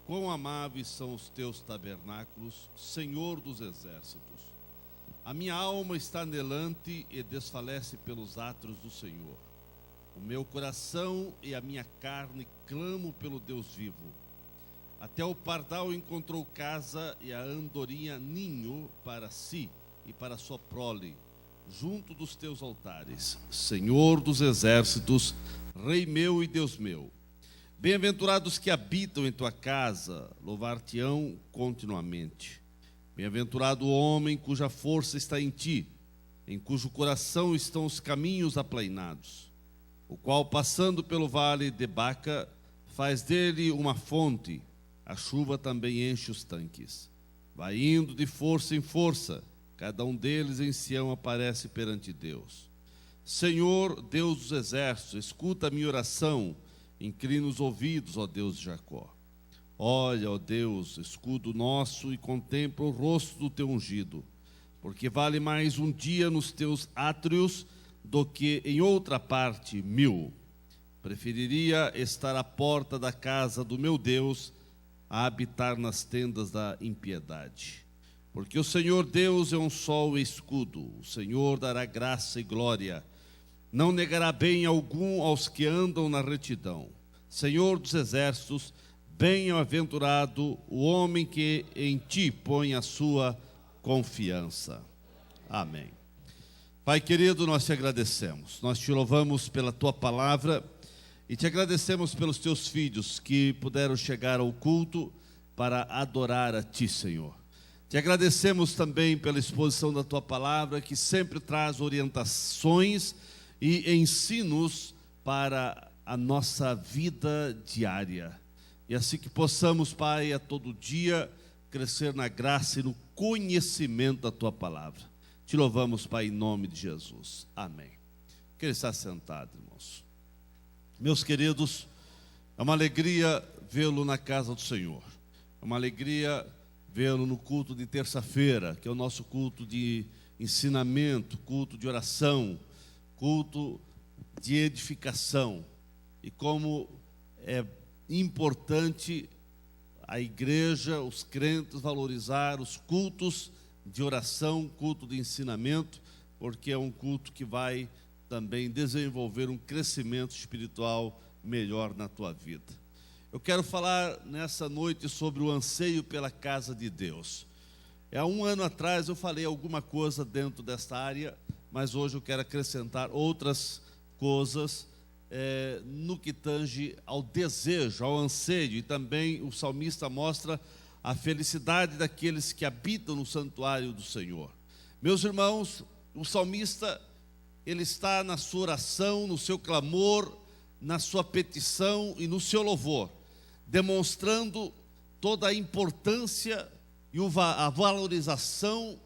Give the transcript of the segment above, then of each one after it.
Quão amáveis são os teus tabernáculos, Senhor dos exércitos. A minha alma está anelante e desfalece pelos átrios do Senhor. O meu coração e a minha carne clamam pelo Deus vivo. Até o pardal encontrou casa e a andorinha ninho para si e para sua prole, junto dos teus altares. Senhor dos exércitos, Rei meu e Deus meu. Bem-aventurados que habitam em tua casa, louvar-te-ão continuamente. Bem-aventurado o homem cuja força está em ti, em cujo coração estão os caminhos aplainados, o qual, passando pelo vale de Baca, faz dele uma fonte, a chuva também enche os tanques. Vai indo de força em força, cada um deles em Sião aparece perante Deus. Senhor, Deus dos exércitos, escuta a minha oração, inclina os ouvidos, ó Deus de Jacó. Olha, ó Deus, escudo nosso, e contempla o rosto do teu ungido, porque vale mais um dia nos teus átrios do que em outra parte 1000. Preferiria estar à porta da casa do meu Deus a habitar nas tendas da impiedade. Porque o Senhor Deus é um sol e escudo, o Senhor dará graça e glória, não negará bem algum aos que andam na retidão. Senhor dos exércitos, bem-aventurado o homem que em ti põe a sua confiança. Amém. Pai querido, nós te agradecemos, nós te louvamos pela tua palavra e te agradecemos pelos teus filhos que puderam chegar ao culto para adorar a ti, Senhor. Te agradecemos também pela exposição da tua palavra, que sempre traz orientações e ensinos para a nossa vida diária. E assim que possamos, Pai, a todo dia crescer na graça e no conhecimento da tua palavra. Te louvamos, Pai, em nome de Jesus. Amém. Queria estar sentado, irmãos. Meus queridos, é uma alegria vê-lo na casa do Senhor. É uma alegria vê-lo no culto de terça-feira, que é o nosso culto de ensinamento, culto de oração, culto de edificação. E como é importante a igreja, os crentes valorizar os cultos de oração, culto de ensinamento, porque é um culto que vai também desenvolver um crescimento espiritual melhor na tua vida. Eu quero falar nessa noite sobre o anseio pela casa de Deus. Há um ano atrás eu falei alguma coisa dentro desta área, mas hoje eu quero acrescentar outras coisas no que tange ao desejo, ao anseio. E também o salmista mostra a felicidade daqueles que habitam no santuário do Senhor. Meus irmãos, o salmista, ele está na sua oração, no seu clamor, na sua petição e no seu louvor, demonstrando toda a importância e a valorização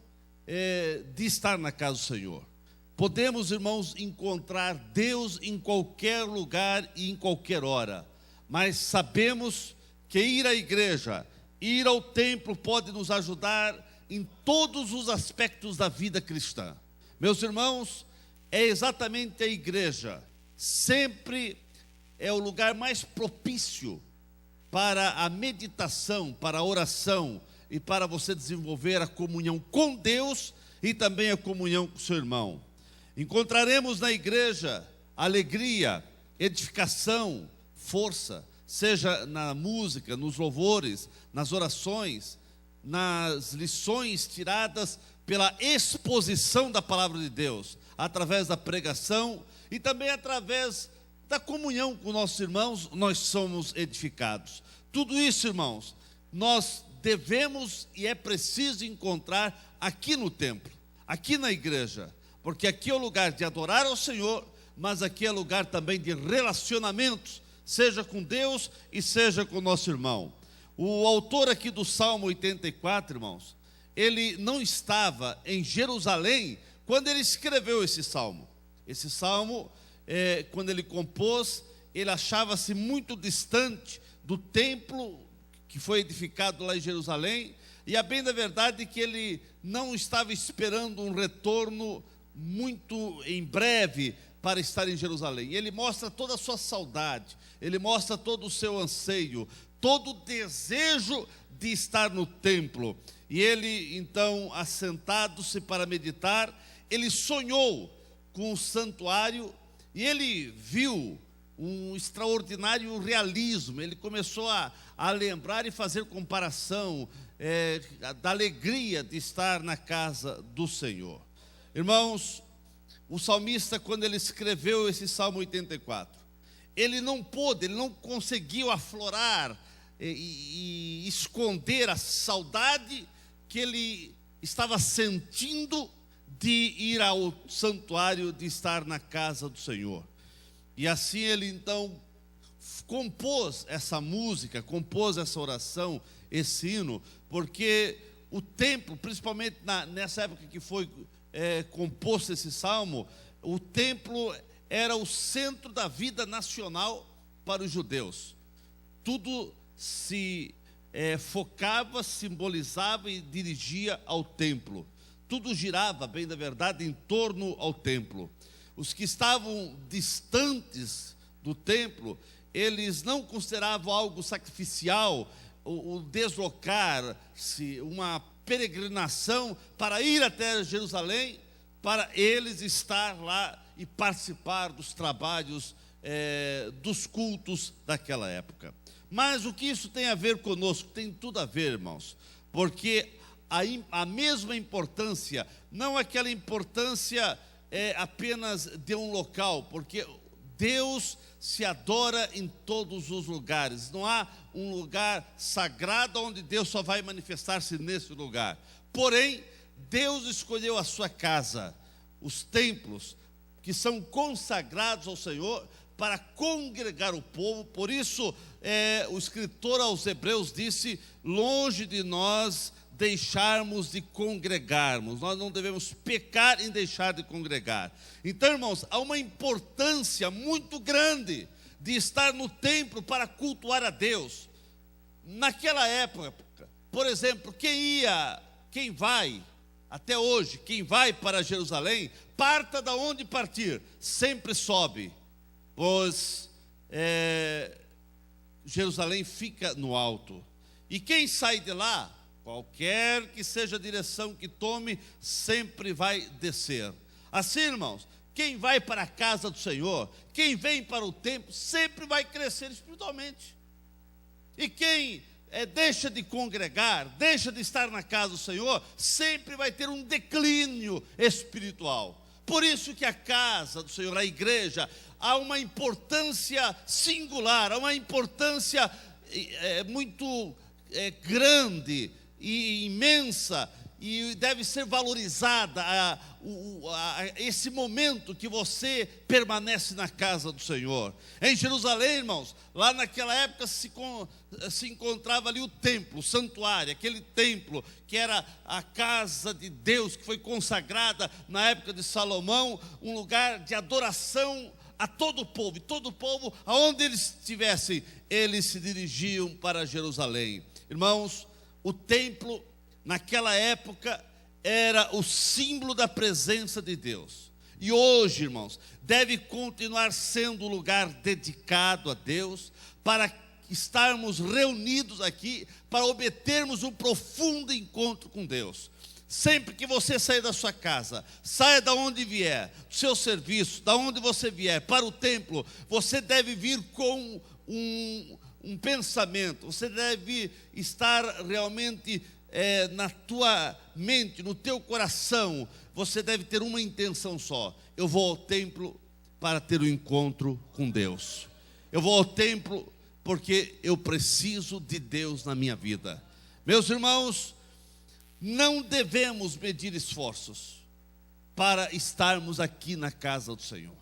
de estar na casa do Senhor. Podemos, irmãos, encontrar Deus em qualquer lugar e em qualquer hora, mas sabemos que ir à igreja, ir ao templo pode nos ajudar em todos os aspectos da vida cristã. Meus irmãos, é exatamente a igreja, sempre é o lugar mais propício para a meditação, para a oração e para você desenvolver a comunhão com Deus e também a comunhão com o seu irmão. Encontraremos na igreja alegria, edificação, força, seja na música, nos louvores, nas orações, nas lições tiradas pela exposição da palavra de Deus, através da pregação e também através da comunhão com nossos irmãos, nós somos edificados. Tudo isso, irmãos, nós devemos e é preciso encontrar aqui no templo, aqui na igreja, porque aqui é o lugar de adorar ao Senhor, mas aqui é lugar também de relacionamentos, seja com Deus e seja com o nosso irmão. O autor aqui do Salmo 84, irmãos, ele não estava em Jerusalém quando ele escreveu esse salmo. Esse salmo, quando ele compôs, ele achava-se muito distante do templo que foi edificado lá em Jerusalém, e a bem da verdade que ele não estava esperando um retorno muito em breve para estar em Jerusalém. Ele mostra toda a sua saudade, ele mostra todo o seu anseio, todo o desejo de estar no templo. E ele, então, assentado-se para meditar, ele sonhou com o santuário e ele viu um extraordinário realismo. Ele começou a lembrar e fazer comparação da alegria de estar na casa do Senhor. Irmãos, o salmista, quando ele escreveu esse Salmo 84, ele não conseguiu aflorar e esconder a saudade que ele estava sentindo de ir ao santuário, de estar na casa do Senhor. E assim ele então compôs essa música, compôs essa oração, esse hino, porque o templo, principalmente nessa época que foi composto esse salmo, o templo era o centro da vida nacional para os judeus. Tudo se focava, simbolizava e dirigia ao templo. Tudo girava, bem da verdade, em torno ao templo. Os que estavam distantes do templo, eles não consideravam algo sacrificial o deslocar-se, uma peregrinação para ir até Jerusalém, para eles estar lá e participar dos trabalhos, dos cultos daquela época. Mas o que isso tem a ver conosco? Tem tudo a ver, irmãos, porque a mesma importância, não aquela importância apenas de um local, porque Deus se adora em todos os lugares. Não há um lugar sagrado onde Deus só vai manifestar-se nesse lugar. Porém, Deus escolheu a sua casa, os templos, que são consagrados ao Senhor, para congregar o povo. Por isso, o escritor aos Hebreus disse: longe de nós deixarmos de congregarmos. Nós não devemos pecar em deixar de congregar. Então, irmãos, há uma importância muito grande de estar no templo para cultuar a Deus. Naquela época, por exemplo, quem vai, até hoje, quem vai para Jerusalém, parta da onde partir, sempre sobe, pois Jerusalém fica no alto. E quem sai de lá, qualquer que seja a direção que tome, sempre vai descer. Assim, irmãos, quem vai para a casa do Senhor, quem vem para o templo, sempre vai crescer espiritualmente. E quem deixa de congregar, deixa de estar na casa do Senhor, sempre vai ter um declínio espiritual. Por isso que a casa do Senhor, a igreja, há uma importância singular, há uma importância muito grande e imensa, e deve ser valorizada esse momento que você permanece na casa do Senhor. Em Jerusalém, irmãos, lá naquela época se encontrava ali o templo, o santuário, aquele templo que era a casa de Deus, que foi consagrada na época de Salomão, um lugar de adoração a todo o povo. E todo o povo, aonde eles estivessem, eles se dirigiam para Jerusalém. Irmãos, o templo naquela época era o símbolo da presença de Deus. E hoje, irmãos, deve continuar sendo um lugar dedicado a Deus, para estarmos reunidos aqui, para obtermos um profundo encontro com Deus. Sempre que você sair da sua casa, saia da onde vier, do seu serviço, da onde você vier, para o templo, você deve vir com um pensamento, você deve estar realmente na tua mente, no teu coração, você deve ter uma intenção só: eu vou ao templo para ter um encontro com Deus. Eu vou ao templo porque eu preciso de Deus na minha vida. Meus irmãos, não devemos medir esforços para estarmos aqui na casa do Senhor.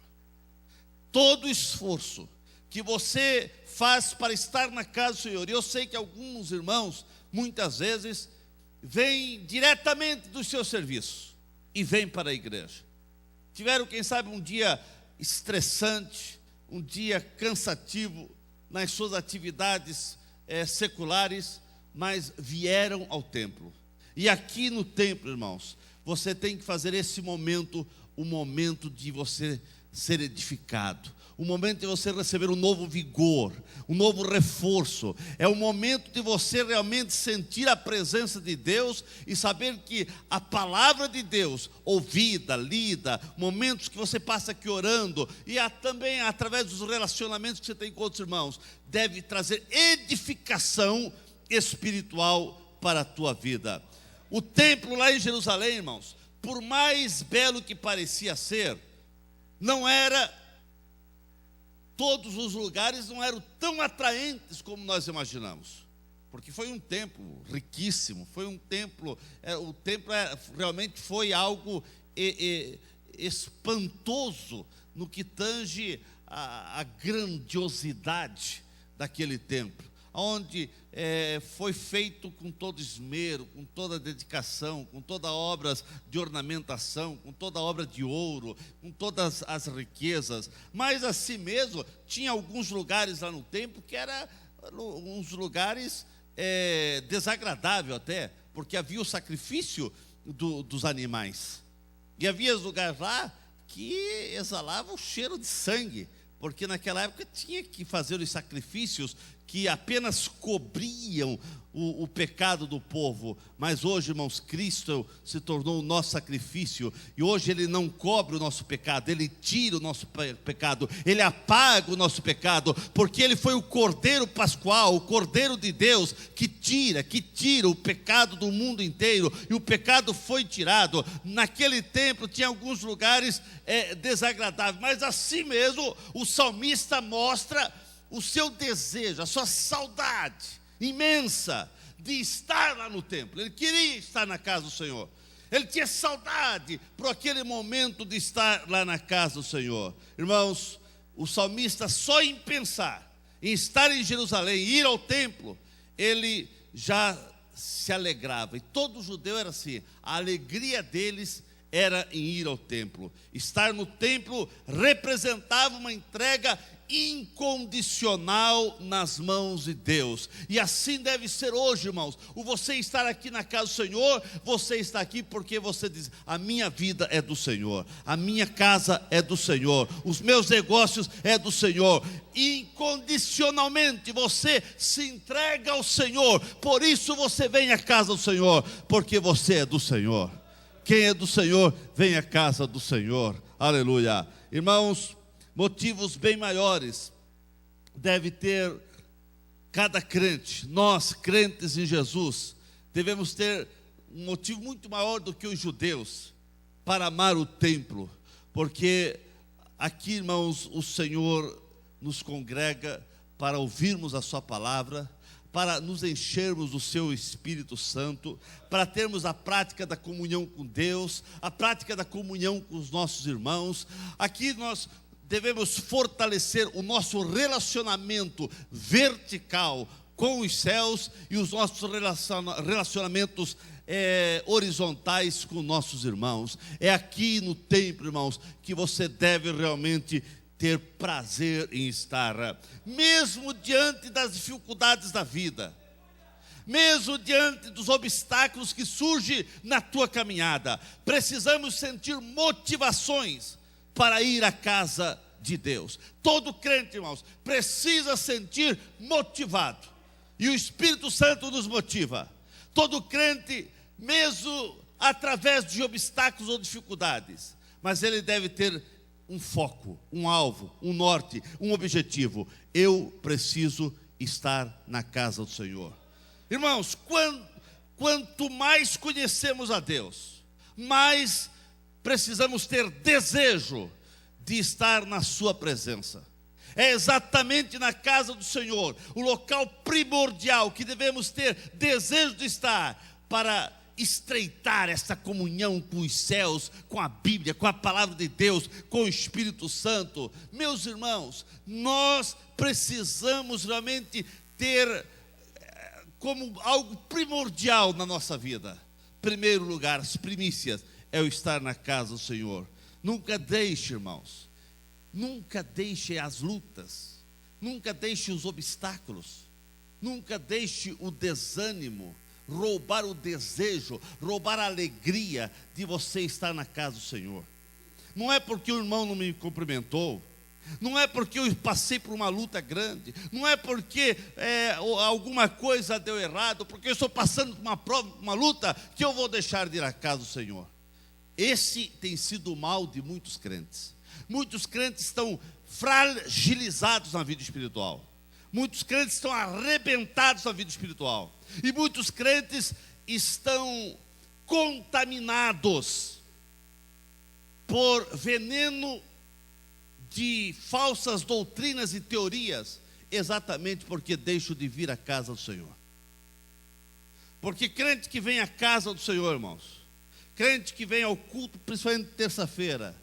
Todo esforço que você faz para estar na casa do Senhor, e eu sei que alguns irmãos, muitas vezes, vêm diretamente do seu serviço e vêm para a igreja. Tiveram, quem sabe, um dia estressante, um dia cansativo nas suas atividades seculares, mas vieram ao templo. E aqui no templo, irmãos, você tem que fazer esse momento, o momento de você ser edificado, o momento de você receber um novo vigor, um novo reforço. É o momento de você realmente sentir a presença de Deus e saber que a palavra de Deus, ouvida, lida, momentos que você passa aqui orando, e também através dos relacionamentos que você tem com outros irmãos, deve trazer edificação espiritual para a tua vida. O templo lá em Jerusalém, irmãos, por mais belo que parecia ser, não era, todos os lugares não eram tão atraentes como nós imaginamos, porque foi um templo riquíssimo, foi um templo, o templo realmente foi algo espantoso no que tange a grandiosidade daquele templo, onde foi feito com todo esmero, com toda dedicação, com toda obras de ornamentação, com toda obra de ouro, com todas as riquezas. Mas assim mesmo, tinha alguns lugares lá no templo que eram uns lugares desagradáveis até, porque havia o sacrifício dos animais. E havia lugares lá que exalavam o cheiro de sangue, porque naquela época tinha que fazer os sacrifícios que apenas cobriam o pecado do povo. Mas hoje, irmãos, Cristo se tornou o nosso sacrifício, e hoje Ele não cobre o nosso pecado, Ele tira o nosso pecado, Ele apaga o nosso pecado, porque Ele foi o Cordeiro Pascual, o Cordeiro de Deus, que tira o pecado do mundo inteiro, e o pecado foi tirado. Naquele templo tinha alguns lugares desagradáveis, mas assim mesmo o salmista mostra o seu desejo, a sua saudade imensa de estar lá no templo. Ele queria estar na casa do Senhor. Ele tinha saudade por aquele momento de estar lá na casa do Senhor. Irmãos, o salmista, só em pensar em estar em Jerusalém, ir ao templo, ele já se alegrava. E todo judeu era assim, a alegria deles era em ir ao templo. Estar no templo representava uma entrega incondicional nas mãos de Deus. E assim deve ser hoje, irmãos. O você estar aqui na casa do Senhor, você está aqui porque você diz: a minha vida é do Senhor, a minha casa é do Senhor, os meus negócios é do Senhor. Incondicionalmente você se entrega ao Senhor. Por isso você vem à casa do Senhor, porque você é do Senhor. Quem é do Senhor, vem à casa do Senhor. Aleluia. Irmãos, motivos bem maiores deve ter cada crente. Nós, crentes em Jesus, devemos ter um motivo muito maior do que os judeus para amar o templo, porque aqui, irmãos, o Senhor nos congrega para ouvirmos a sua palavra, para nos enchermos do seu Espírito Santo, para termos a prática da comunhão com Deus, a prática da comunhão com os nossos irmãos. Aqui nós devemos fortalecer o nosso relacionamento vertical com os céus e os nossos relacionamentos horizontais com nossos irmãos. É aqui no templo, irmãos, que você deve realmente ter prazer em estar, mesmo diante das dificuldades da vida, mesmo diante dos obstáculos que surgem na tua caminhada. Precisamos sentir motivações para ir à casa de Deus. Todo crente, irmãos, precisa sentir motivado, e o Espírito Santo nos motiva. Todo crente, mesmo através de obstáculos ou dificuldades, mas ele deve ter um foco, um alvo, um norte, um objetivo. Eu preciso estar na casa do Senhor. Irmãos, quanto mais conhecemos a Deus, mais precisamos ter desejo de estar na sua presença. É exatamente na casa do Senhor, o local primordial que devemos ter desejo de estar, para estreitar essa comunhão com os céus, com a Bíblia, com a palavra de Deus, com o Espírito Santo. Meus irmãos, nós precisamos realmente ter como algo primordial na nossa vida. Primeiro lugar, as primícias, é o estar na casa do Senhor. Nunca deixe, irmãos, nunca deixe as lutas, nunca deixe os obstáculos, nunca deixe o desânimo roubar o desejo, roubar a alegria de você estar na casa do Senhor. Não é porque o irmão não me cumprimentou, não é porque eu passei por uma luta grande, não é porque alguma coisa deu errado, porque eu estou passando por uma prova, uma luta, que eu vou deixar de ir à casa do Senhor. Esse tem sido o mal de muitos crentes. Muitos crentes estão fragilizados na vida espiritual. Muitos crentes estão arrebentados na vida espiritual. E muitos crentes estão contaminados por veneno de falsas doutrinas e teorias, exatamente porque deixam de vir à casa do Senhor. Porque crente que vem à casa do Senhor, irmãos, crente que vem ao culto, principalmente terça-feira,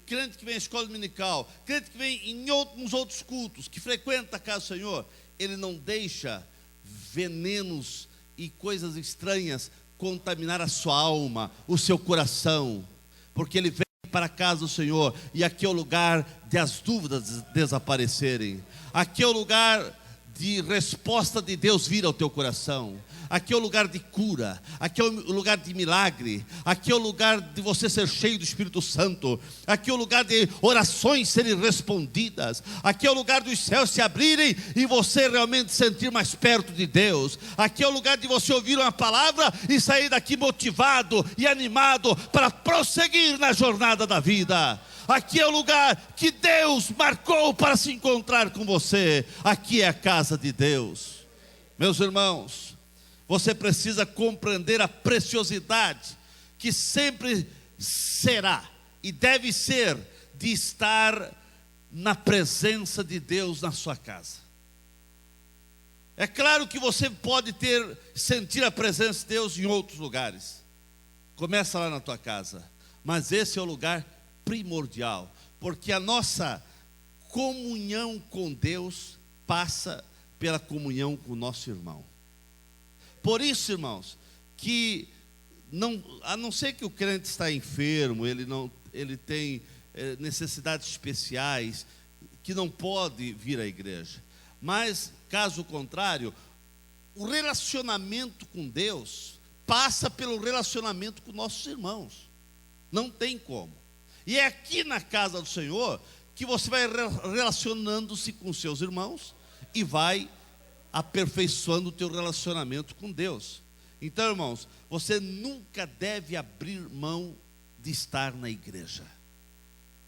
crente que vem à escola dominical, crente que vem nos outros cultos, que frequenta a casa do Senhor, ele não deixa venenos e coisas estranhas contaminar a sua alma, o seu coração, porque ele vem para a casa do Senhor, e aqui é o lugar de as dúvidas desaparecerem, aqui é o lugar de resposta de Deus vir ao teu coração, aqui é o lugar de cura, aqui é o lugar de milagre, aqui é o lugar de você ser cheio do Espírito Santo, aqui é o lugar de orações serem respondidas, aqui é o lugar dos céus se abrirem e você realmente sentir mais perto de Deus, aqui é o lugar de você ouvir uma palavra e sair daqui motivado e animado para prosseguir na jornada da vida. Aqui é o lugar que Deus marcou para se encontrar com você. Aqui é a casa de Deus. Meus irmãos, você precisa compreender a preciosidade que sempre será e deve ser de estar na presença de Deus na sua casa. É claro que você pode sentir a presença de Deus em outros lugares. Começa lá na tua casa, mas esse é o lugar primordial, porque a nossa comunhão com Deus passa pela comunhão com o nosso irmão. Por isso, irmãos, que a não ser que o crente está enfermo, ele tem necessidades especiais, que não pode vir à igreja, mas caso contrário, o relacionamento com Deus passa pelo relacionamento com nossos irmãos, não tem como. E é aqui na casa do Senhor que você vai relacionando-se com os seus irmãos e vai aperfeiçoando o teu relacionamento com Deus. Então, irmãos, você nunca deve abrir mão de estar na igreja.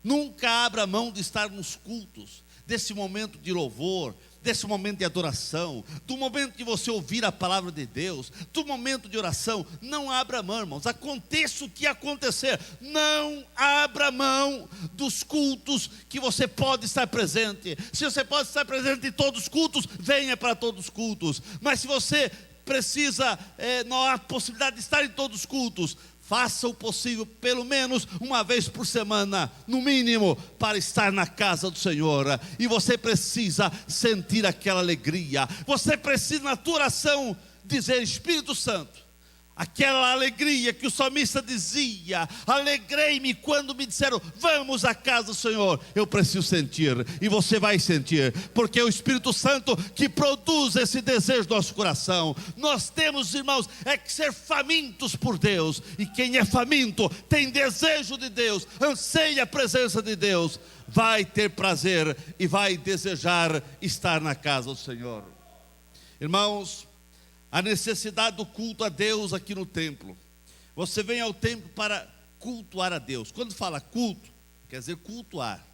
Nunca abra mão de estar nos cultos, desse momento de louvor, desse momento de adoração, do momento de você ouvir a palavra de Deus, do momento de oração. Não abra mão, irmãos, aconteça o que acontecer, não abra mão dos cultos que você pode estar presente. Se você pode estar presente em todos os cultos, venha para todos os cultos, mas se você precisa, não há possibilidade de estar em todos os cultos, faça o possível, pelo menos uma vez por semana, no mínimo, para estar na casa do Senhor. E você precisa sentir aquela alegria. Você precisa, na tua oração, dizer: Espírito Santo, aquela alegria que o salmista dizia: alegrei-me quando me disseram, vamos à casa do Senhor. Eu preciso sentir, e você vai sentir, porque é o Espírito Santo que produz esse desejo no nosso coração. Nós temos, irmãos, que ser famintos por Deus, e quem é faminto, tem desejo de Deus, anseia a presença de Deus, vai ter prazer e vai desejar estar na casa do Senhor. Irmãos, a necessidade do culto a Deus aqui no templo. Você vem ao templo para cultuar a Deus. Quando fala culto, quer dizer cultuar.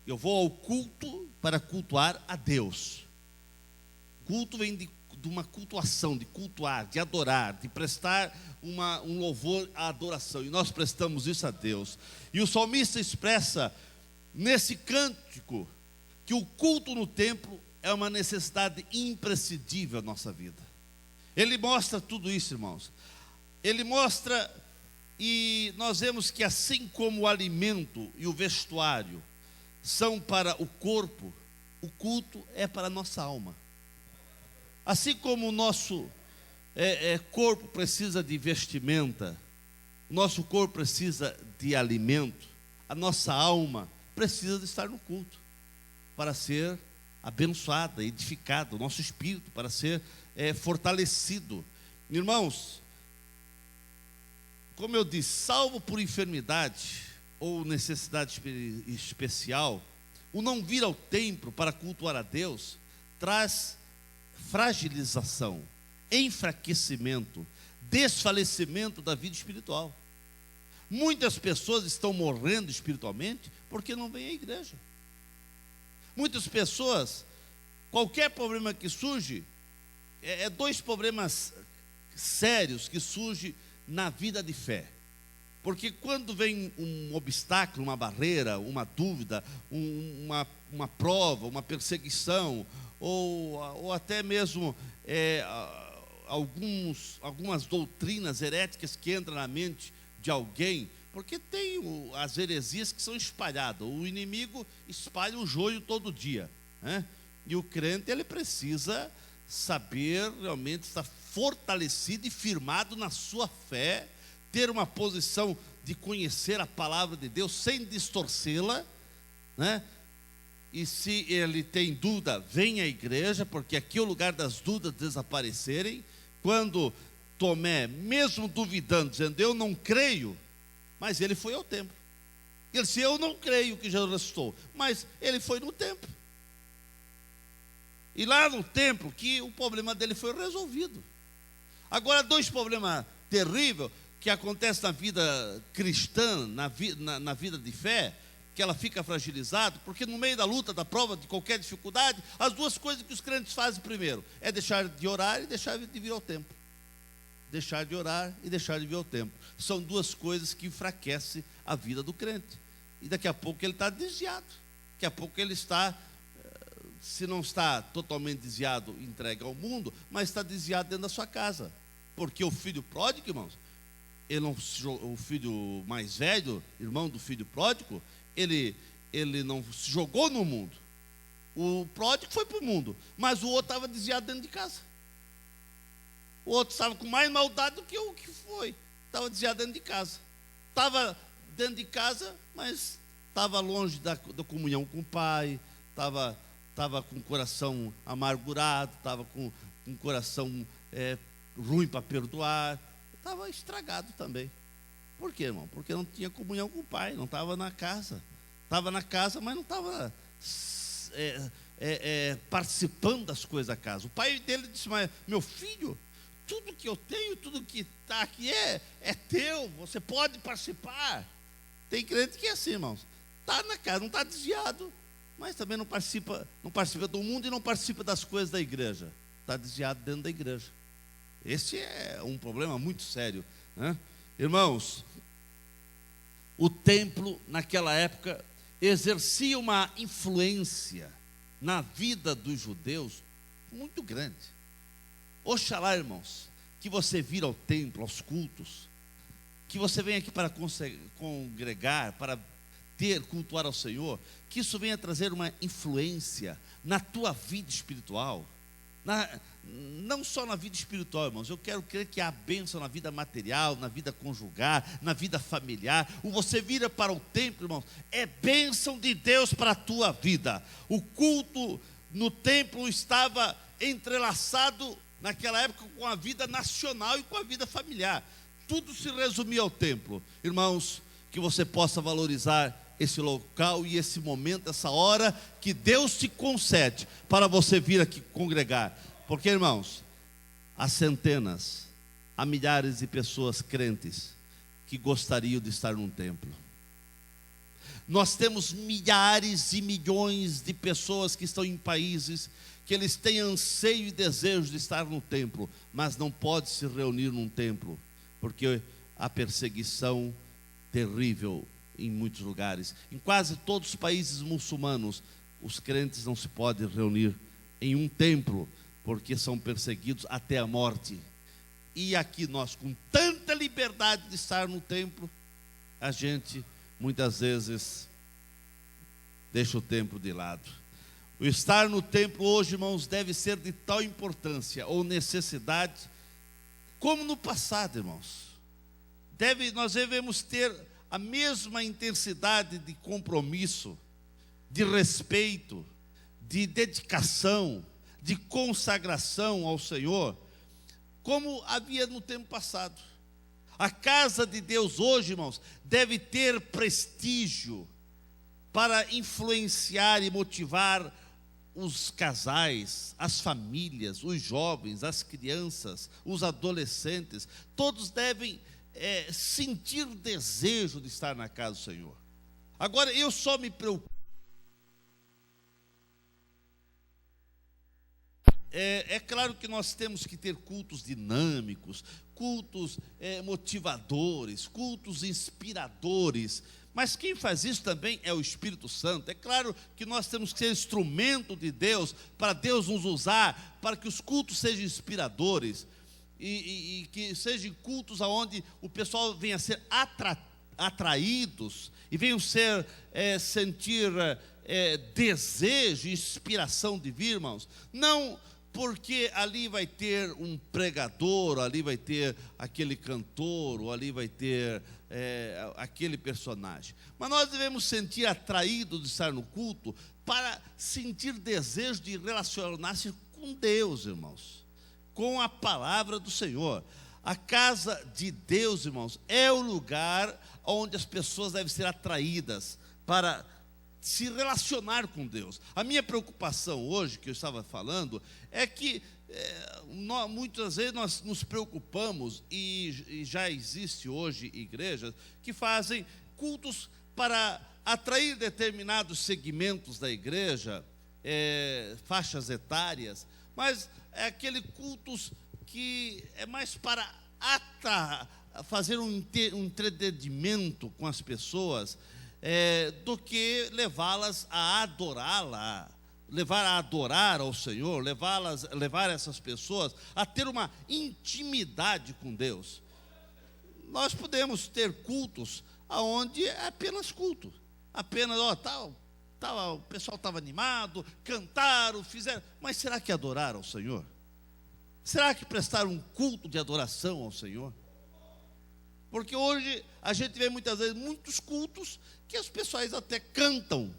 Eu vou ao culto para cultuar a Deus. Culto vem de uma cultuação, de cultuar, de adorar, de prestar um louvor à adoração. E nós prestamos isso a Deus. E o salmista expressa nesse cântico que o culto no templo é uma necessidade imprescindível na nossa vida. Ele mostra tudo isso, irmãos. Ele mostra, e nós vemos que assim como o alimento e o vestuário são para o corpo, o culto é para a nossa alma. Assim como o nosso corpo precisa de vestimenta, o nosso corpo precisa de alimento, a nossa alma precisa de estar no culto para ser abençoada, edificada, o nosso espírito para ser fortalecido. Irmãos, como eu disse, salvo por enfermidade, ou necessidade especial, o não vir ao templo para cultuar a Deus, traz fragilização, enfraquecimento, desfalecimento da vida espiritual. Muitas pessoas estão morrendo espiritualmente porque não vêm à igreja. Muitas pessoas, qualquer problema que surge, dois problemas sérios que surgem na vida de fé. Porque quando vem um obstáculo, uma barreira, uma dúvida, uma prova, uma perseguição, ou até mesmo algumas doutrinas heréticas que entram na mente de alguém, porque tem as heresias que são espalhadas. O inimigo espalha o joio todo dia, né? E o crente, ele precisa saber realmente estar fortalecido e firmado na sua fé, ter uma posição de conhecer a palavra de Deus sem distorcê-la, né? E se ele tem dúvida, vem à igreja, porque aqui é o lugar das dúvidas desaparecerem. Quando Tomé, mesmo duvidando, dizendo, eu não creio, mas ele foi ao templo. Ele disse, eu não creio que Jesus ressuscitou, mas ele foi no templo. E lá no templo, que o problema dele foi resolvido. Agora, dois problemas terríveis que acontecem na vida cristã, na vida de fé, que ela fica fragilizada, porque no meio da luta, da prova, de qualquer dificuldade, as duas coisas que os crentes fazem primeiro, é deixar de orar e deixar de vir ao templo. Deixar de orar e deixar de vir ao templo. São duas coisas que enfraquecem a vida do crente. E daqui a pouco ele está desviado. Daqui a pouco ele está, se não está totalmente desviado, entregue ao mundo, mas está desviado dentro da sua casa. Porque o filho pródigo, irmãos, o filho mais velho, irmão do filho pródigo, ele não se jogou no mundo. O pródigo foi para o mundo, mas o outro estava desviado dentro de casa. O outro estava com mais maldade do que o que foi. Estava desviado dentro de casa. Estava dentro de casa, mas estava longe da comunhão com o pai, estava com o coração amargurado, estava com um coração ruim para perdoar, estava estragado também. Por quê, irmão? Porque não tinha comunhão com o pai, não estava na casa. Estava na casa, mas não estava participando das coisas da casa. O pai dele disse, mas meu filho, tudo que eu tenho, tudo que está aqui é teu, você pode participar. Tem crente que é assim, irmãos, está na casa, não está desviado, mas também não participa do mundo e não participa das coisas da igreja. Está desviado dentro da igreja. Esse é um problema muito sério, né? Irmãos, o templo naquela época exercia uma influência na vida dos judeus muito grande. Oxalá, irmãos, que você vir ao templo, aos cultos, que você venha aqui para congregar, para cultuar ao Senhor, que isso venha trazer uma influência na tua vida espiritual, não só na vida espiritual, irmãos. Eu quero crer que há bênção na vida material, na vida conjugal, na vida familiar. O você vira para o templo, irmãos, é bênção de Deus para a tua vida. O culto no templo estava entrelaçado naquela época com a vida nacional e com a vida familiar. Tudo se resumia ao templo. Irmãos, que você possa valorizar esse local e esse momento, essa hora que Deus te concede para você vir aqui congregar. Porque, irmãos, há centenas, há milhares de pessoas crentes que gostariam de estar num templo. Nós temos milhares e milhões de pessoas que estão em países que eles têm anseio e desejo de estar no templo, mas não pode se reunir num templo, porque há perseguição terrível em muitos lugares. Em quase todos os países muçulmanos, os crentes não se podem reunir em um templo, porque são perseguidos até a morte. E aqui nós, com tanta liberdade de estar no templo, a gente muitas vezes deixa o templo de lado. O estar no templo hoje, irmãos, deve ser de tal importância ou necessidade, como no passado, irmãos. Nós devemos ter a mesma intensidade de compromisso, de respeito, de dedicação, de consagração ao Senhor, como havia no tempo passado. A casa de Deus hoje, irmãos, deve ter prestígio para influenciar e motivar os casais, as famílias, os jovens, as crianças, os adolescentes. Todos devem sentir desejo de estar na casa do Senhor. Agora, eu só me preocupo. É claro que nós temos que ter cultos dinâmicos, cultos motivadores, cultos inspiradores, mas quem faz isso também é o Espírito Santo. É claro que nós temos que ser instrumento de Deus, para Deus nos usar, para que os cultos sejam inspiradores, e que sejam cultos onde o pessoal venha a ser atraídos, e venham sentir desejo e inspiração de vir, irmãos. Não porque ali vai ter um pregador, ali vai ter aquele cantor, ou ali vai ter aquele personagem. Mas nós devemos sentir atraídos de estar no culto, para sentir desejo de relacionar-se com Deus, irmãos, com a palavra do Senhor. A casa de Deus, irmãos, é o lugar onde as pessoas devem ser atraídas para se relacionar com Deus. A minha preocupação hoje, que eu estava falando, é que muitas vezes nós nos preocupamos, e já existe hoje igrejas que fazem cultos para atrair determinados segmentos da igreja, faixas etárias, mas é aquele cultos que é mais para fazer um entretenimento com as pessoas, do que levá-las a adorá-la, levar a adorar ao Senhor, levar essas pessoas a ter uma intimidade com Deus. Nós podemos ter cultos onde é apenas culto, apenas, o pessoal estava animado, cantaram, fizeram, mas será que adoraram ao Senhor? Será que prestaram um culto de adoração ao Senhor? Porque hoje a gente vê muitas vezes muitos cultos que os pessoais até cantam,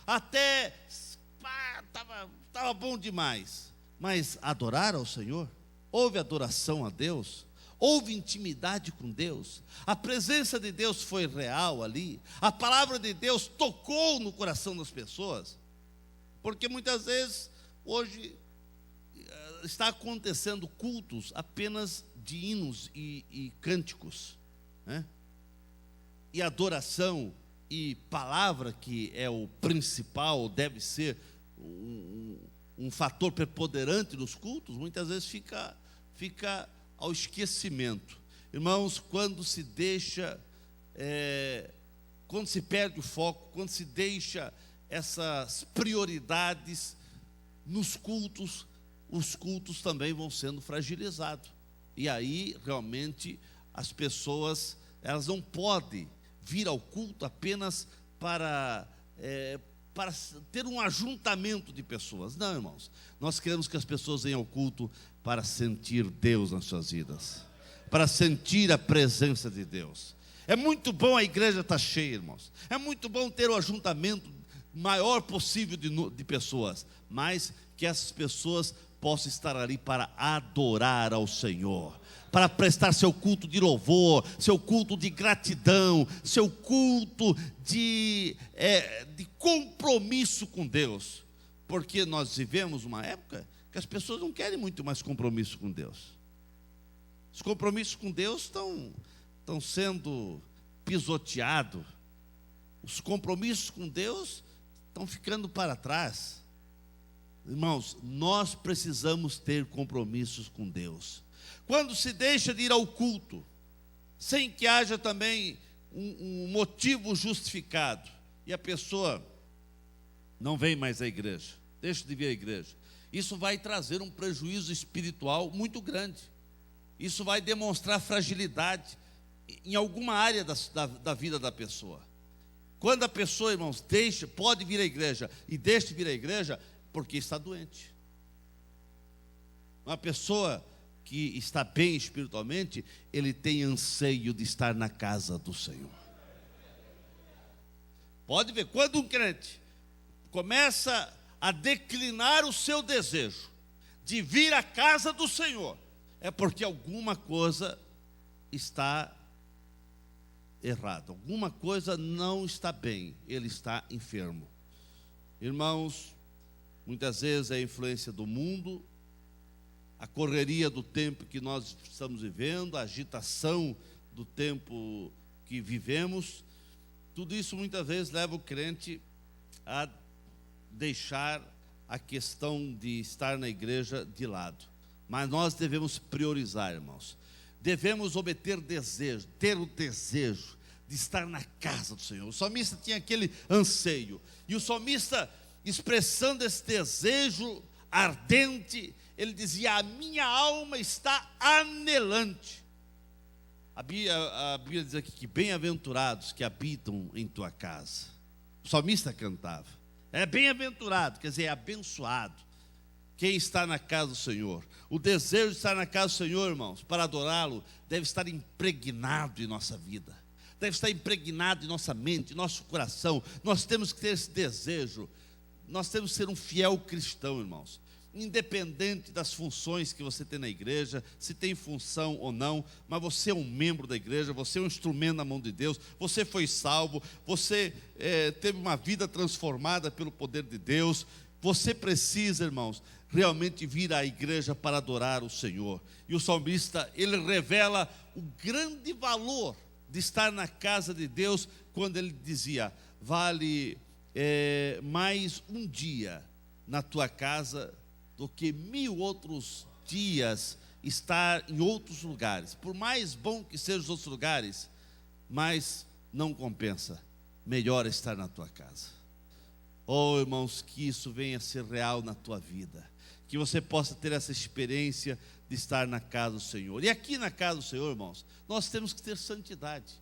até estava bom demais, mas adoraram ao Senhor? Houve adoração a Deus? Houve intimidade com Deus? A presença de Deus foi real ali? A palavra de Deus tocou no coração das pessoas? Porque muitas vezes hoje está acontecendo cultos apenas de hinos e cânticos, né? E adoração e palavra, que é o principal, deve ser um fator preponderante nos cultos, muitas vezes fica ao esquecimento. Irmãos, quando se perde o foco, quando se deixa essas prioridades nos cultos, os cultos também vão sendo fragilizados. E aí, realmente, as pessoas, elas não podem vir ao culto apenas para ter um ajuntamento de pessoas. Não, irmãos, nós queremos que as pessoas venham ao culto para sentir Deus nas suas vidas, para sentir a presença de Deus. É muito bom a igreja estar cheia, irmãos. É muito bom ter o ajuntamento maior possível de pessoas, mas que essas pessoas possam estar ali para adorar ao Senhor, para prestar seu culto de louvor, seu culto de gratidão, seu culto de compromisso com Deus. Porque nós vivemos uma época que as pessoas não querem muito mais compromisso com Deus. Os compromissos com Deus estão sendo pisoteados. Os compromissos com Deus estão ficando para trás. Irmãos, nós precisamos ter compromissos com Deus. Quando se deixa de ir ao culto, sem que haja também um motivo justificado, e a pessoa não vem mais à igreja, deixa de vir à igreja, isso vai trazer um prejuízo espiritual muito grande. Isso vai demonstrar fragilidade em alguma área da vida da pessoa. Quando a pessoa, irmãos, pode vir à igreja e deixa de vir à igreja, porque está doente. Uma pessoa que está bem espiritualmente, ele tem anseio de estar na casa do Senhor. Pode ver, quando um crente começa a declinar o seu desejo de vir à casa do Senhor, é porque alguma coisa está errado, alguma coisa não está bem, ele está enfermo. Irmãos, muitas vezes é a influência do mundo, a correria do tempo que nós estamos vivendo, a agitação do tempo que vivemos, tudo isso muitas vezes leva o crente a deixar a questão de estar na igreja de lado. Mas nós devemos priorizar, irmãos. Devemos ter o desejo de estar na casa do Senhor. O salmista tinha aquele anseio. E o salmista, expressando esse desejo ardente, ele dizia: a minha alma está anelante. A Bíblia diz aqui que bem-aventurados que habitam em tua casa. O salmista cantava. É bem-aventurado, quer dizer, é abençoado quem está na casa do Senhor. O desejo de estar na casa do Senhor, irmãos, para adorá-lo, deve estar impregnado em nossa vida. Deve estar impregnado em nossa mente, em nosso coração. Nós temos que ter esse desejo. Nós temos que ser um fiel cristão, irmãos. Independente das funções que você tem na igreja, se tem função ou não, mas você é um membro da igreja, você é um instrumento na mão de Deus, você foi salvo, você teve uma vida transformada pelo poder de Deus. Você precisa, irmãos, realmente vir à igreja para adorar o Senhor. E o salmista, ele revela o grande valor de estar na casa de Deus, quando ele dizia: vale mais um dia na tua casa do que 1000 outros dias estar em outros lugares. Por mais bom que sejam os outros lugares, mas não compensa. Melhor é estar na tua casa. Oh, irmãos, que isso venha a ser real na tua vida, que você possa ter essa experiência de estar na casa do Senhor. E aqui na casa do Senhor, irmãos, nós temos que ter santidade.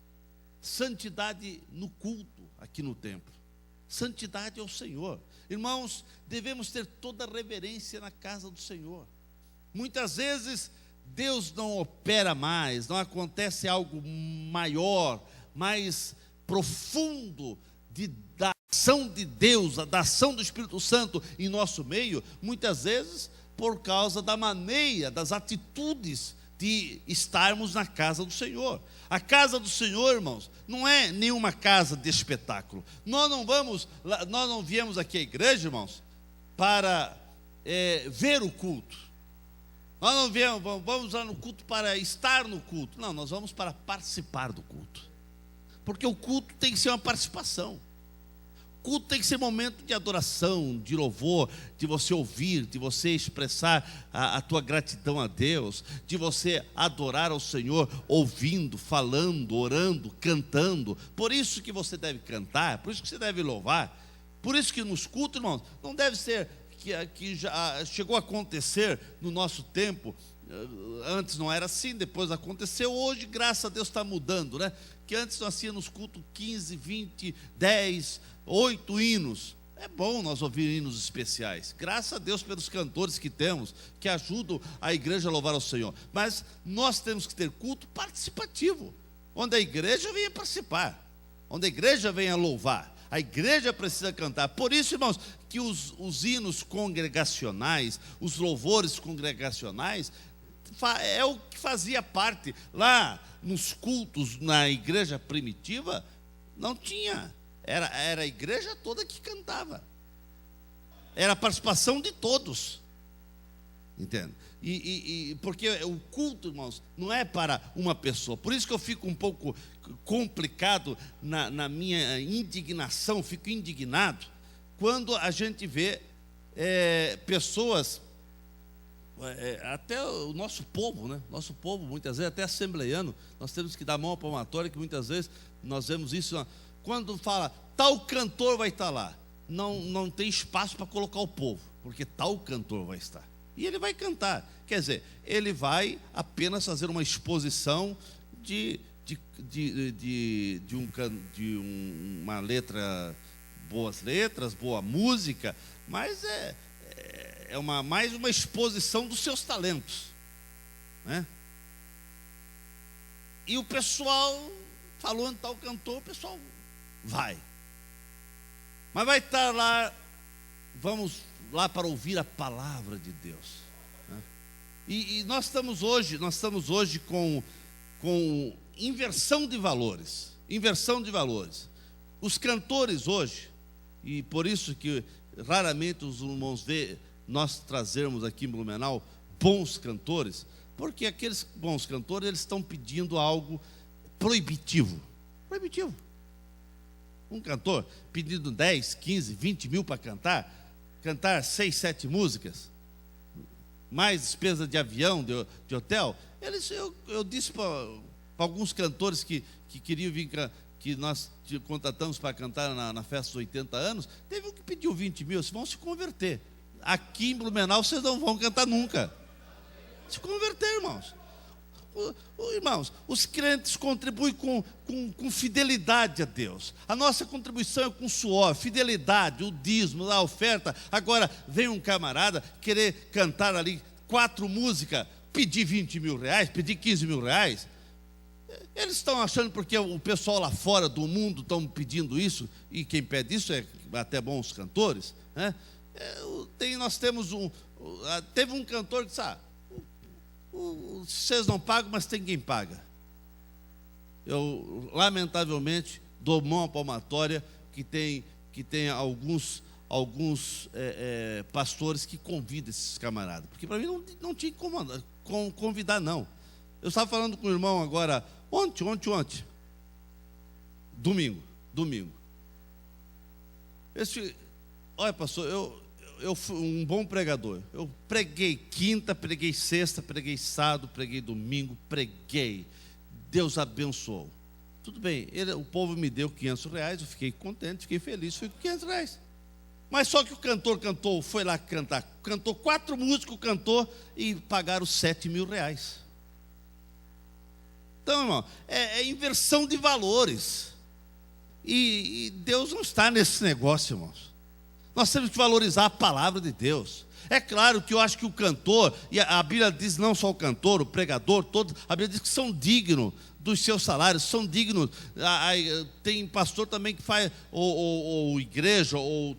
Santidade no culto, aqui no templo. Santidade ao Senhor. Irmãos, devemos ter toda a reverência na casa do Senhor. Muitas vezes Deus não opera mais, não acontece algo maior, mais profundo da ação de Deus, da ação do Espírito Santo em nosso meio, muitas vezes por causa da maneira, das atitudes de estarmos na casa do Senhor. A casa do Senhor, irmãos, não é nenhuma casa de espetáculo. Nós não viemos aqui à igreja, irmãos, para ver o culto. Nós não vamos lá no culto para estar no culto. Não, nós vamos para participar do culto. Porque o culto tem que ser uma participação. O culto tem que ser momento de adoração, de louvor, de você ouvir, de você expressar a tua gratidão a Deus, de você adorar ao Senhor, ouvindo, falando, orando, cantando. Por isso que você deve cantar, por isso que você deve louvar. Por isso que nos cultos, irmãos, não deve ser que já chegou a acontecer no nosso tempo. Antes não era assim, depois aconteceu. Hoje, graças a Deus, está mudando, né? Que antes nós tínhamos culto 15, 20, 10, 8 hinos. É bom nós ouvir hinos especiais. Graças a Deus pelos cantores que temos, que ajudam a igreja a louvar ao Senhor. Mas nós temos que ter culto participativo, onde a igreja venha participar, onde a igreja venha louvar. A igreja precisa cantar. Por isso, irmãos, que os hinos congregacionais, os louvores congregacionais, é o que fazia parte. Lá nos cultos, na igreja primitiva, não tinha. Era a igreja toda que cantava. Era a participação de todos. Entende? Porque o culto, irmãos, não é para uma pessoa. Por isso que eu fico um pouco complicado na minha indignação, fico indignado quando a gente vê pessoas, até o nosso povo, né? Nosso povo, muitas vezes, até assembleiano, nós temos que dar mão à palmatória, que muitas vezes nós vemos isso. Quando fala, tal cantor vai estar lá, não tem espaço para colocar o povo, porque tal cantor vai estar. E ele vai cantar, quer dizer, ele vai apenas fazer uma exposição de uma letra, boas letras, boa música, mas mais uma exposição dos seus talentos, né? E o pessoal falou em tal cantor, o pessoal vai, mas vai estar lá, vamos lá para ouvir a palavra de Deus, né? E nós estamos hoje com com inversão de valores. Inversão de valores. Os cantores hoje, e por isso que raramente os irmãos vê nós trazermos aqui em Blumenau bons cantores, porque aqueles bons cantores, eles estão pedindo algo proibitivo. Proibitivo. Um cantor pedindo 10, 15, 20 mil para cantar 6, 7 músicas, mais despesa de avião, de hotel. Eu disse para alguns cantores que queriam vir, que nós contratamos para cantar na festa dos 80 anos, teve um que pediu 20 mil, vocês vão se converter. Aqui em Blumenau vocês não vão cantar nunca. Se converter, irmãos. Irmãos, os crentes contribuem com fidelidade a Deus. A nossa contribuição é com suor, fidelidade, o dízimo, a oferta. Agora vem um camarada querer cantar ali 4 músicas, pedir 20 mil reais, pedir 15 mil reais. Eles estão achando porque o pessoal lá fora do mundo estão pedindo isso, e quem pede isso é até bons cantores, né? Nós temos teve um cantor que disse: vocês não pagam, mas tem quem paga. Eu, lamentavelmente, dou mão à palmatória que tem alguns pastores que convidam esses camaradas, porque para mim não tinha como convidar, não. Eu estava falando com o irmão agora, ontem, domingo. Olha, pastor, eu fui um bom pregador. Eu preguei quinta, preguei sexta, preguei sábado, preguei domingo, preguei. Deus abençoou. Tudo bem, o povo me deu 500 reais, eu fiquei contente, fiquei feliz, fui com 500 reais. Mas só que o cantor cantou, foi lá cantar, cantou 4 músicos, cantou e pagaram 7 mil reais. Então, irmão, é inversão de valores. E Deus não está nesse negócio, irmãos. Nós temos que valorizar a palavra de Deus. É claro que eu acho que o cantor, e a Bíblia diz não só o cantor, o pregador, todos, a Bíblia diz que são dignos dos seus salários, são dignos. Tem pastor também que faz, ou igreja, ou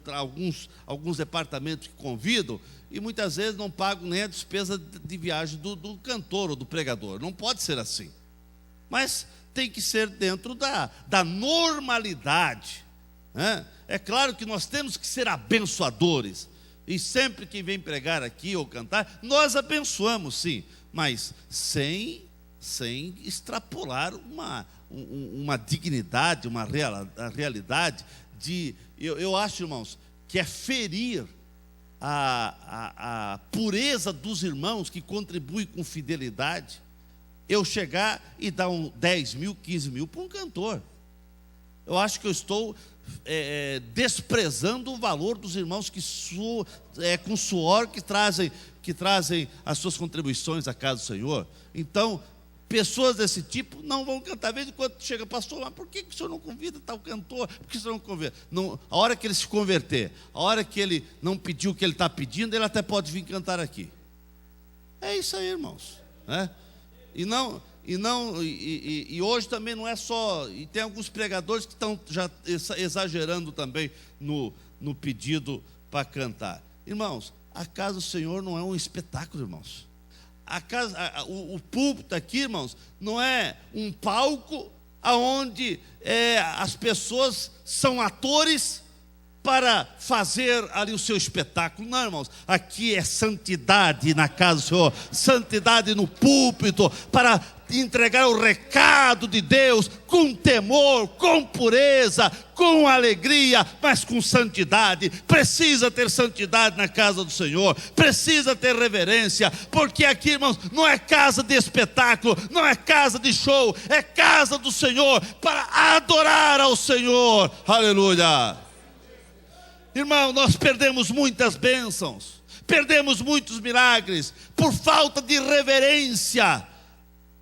alguns departamentos que convidam, e muitas vezes não pagam nem a despesa de viagem do cantor ou do pregador. Não pode ser assim. Mas tem que ser dentro da normalidade, né? É claro que nós temos que ser abençoadores, e sempre que vem pregar aqui ou cantar, nós abençoamos, sim, mas sem extrapolar uma dignidade, uma realidade de, eu acho, irmãos, que é ferir a pureza dos irmãos que contribuem com fidelidade. Eu chegar e dar 10 mil, 15 mil para um cantor, eu acho que eu estou desprezando o valor dos irmãos que com suor que trazem as suas contribuições à casa do Senhor. Então, pessoas desse tipo não vão cantar. Às vezes, quando chega, pastor, mas por que o senhor não convida tal cantor? Por que o senhor não convida? Não, a hora que ele se converter, a hora que ele não pediu o que ele está pedindo, ele até pode vir cantar aqui. É isso aí, irmãos, né? E hoje também não é só, e tem alguns pregadores que estão já exagerando também no pedido para cantar. Irmãos, a casa do Senhor não é um espetáculo, irmãos. O púlpito aqui, irmãos, não é um palco onde as pessoas são atores para fazer ali o seu espetáculo. Não, irmãos, aqui é santidade na casa do Senhor, santidade no púlpito, para entregar o recado de Deus com temor, com pureza, com alegria, mas com santidade. Precisa ter santidade na casa do Senhor, precisa ter reverência, porque aqui, irmãos, não é casa de espetáculo, não é casa de show, é casa do Senhor, para adorar ao Senhor. Aleluia. Irmão, nós perdemos muitas bênçãos, perdemos muitos milagres, por falta de reverência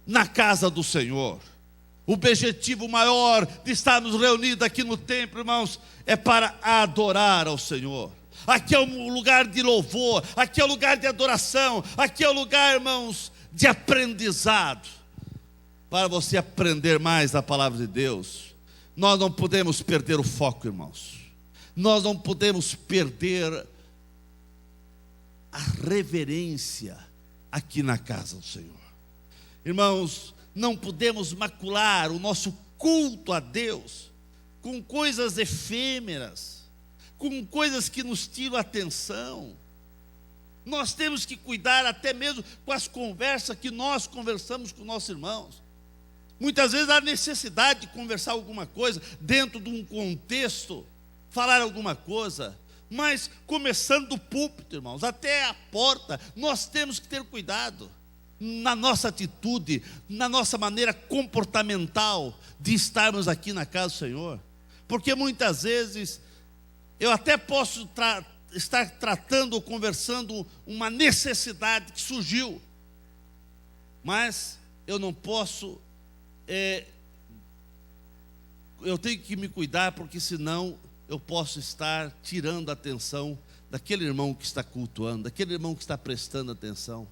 na casa do Senhor. O objetivo maior de estarmos reunidos aqui no templo, irmãos, é para adorar ao Senhor. Aqui é um lugar de louvor, aqui é um lugar de adoração, aqui é um lugar, irmãos, de aprendizado, para você aprender mais da palavra de Deus. Nós não podemos perder o foco, irmãos. Nós não podemos perder a reverência aqui na casa do Senhor. Irmãos, não podemos macular o nosso culto a Deus com coisas efêmeras, com coisas que nos tiram a atenção. Nós temos que cuidar até mesmo com as conversas que nós conversamos com nossos irmãos. Muitas vezes há necessidade de conversar alguma coisa dentro de um contexto, falar alguma coisa, mas começando do púlpito, irmãos, até a porta, nós temos que ter cuidado na nossa atitude, na nossa maneira comportamental de estarmos aqui na casa do Senhor, porque muitas vezes eu até posso estar tratando ou conversando uma necessidade que surgiu, mas eu não posso, eu tenho que me cuidar, porque senão eu posso estar tirando a atenção daquele irmão que está cultuando, daquele irmão que está prestando atenção.